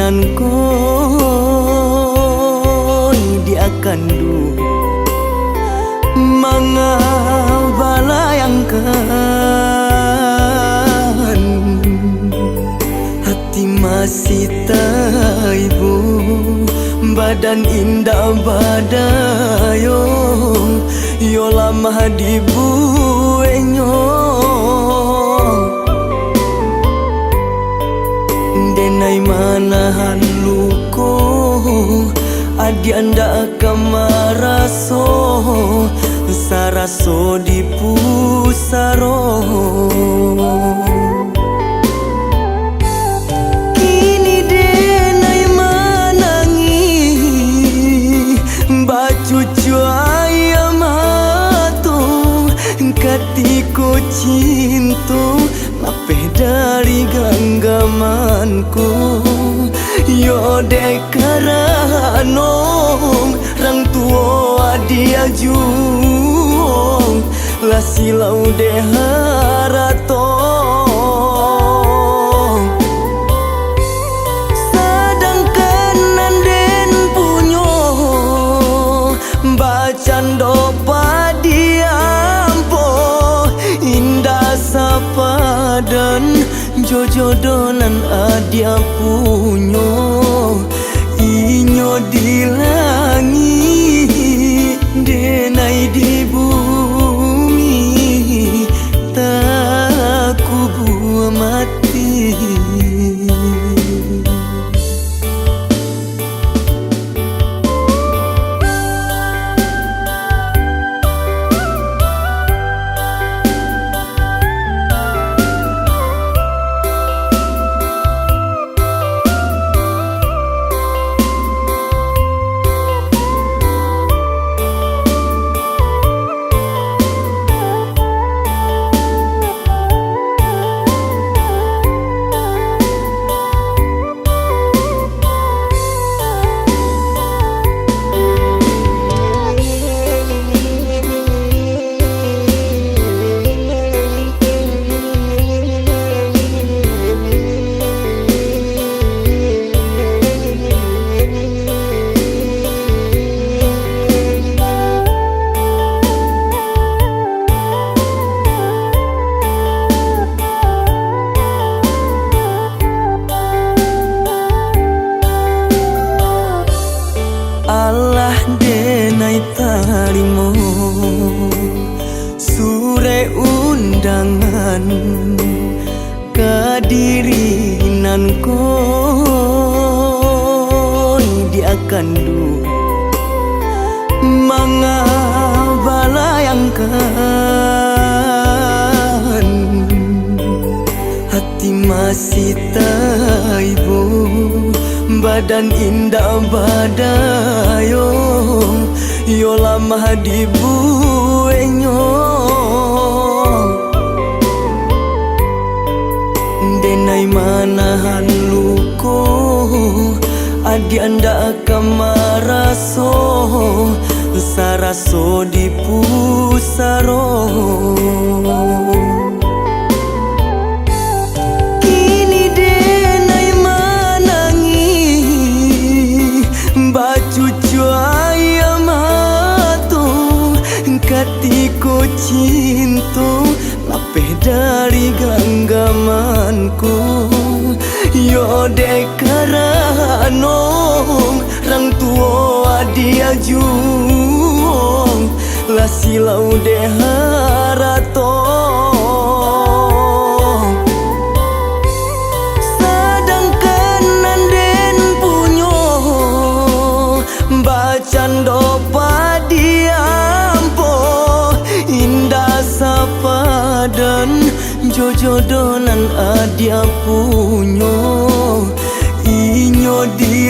nan ko dia kandu mengabalayangkan hati masih taibu badan indah badayo yo lama dibuenyo denai manahan luko adi anda kamaraso saraso di pusaro kini denai manangi bacucu ayam hatu katiko cintu lapeh dari genggamanku yo dekaranom rang tua dia jung la silau de haratong sedangkan nanden punyo bacando padiampo indah sapadan jojodonan adia punyo inyo di langit denai di bumi tak kubu mati. Allah denai tarimo sure undangan kadirinan ko dia kandu mengabalayangkan hati masih taibu badan indah badayo yo lama dibuenyo denai manahan luko adi anda kamaraso saraso di pusaro bacucu ayam hatu katiko cintu lapeh dari genggamanku yo dekaranom rang tua dia jung la silau de haratong sedangkan nanden punyo bacando padiampo indah sapadan jojodonan adia punyo inyo di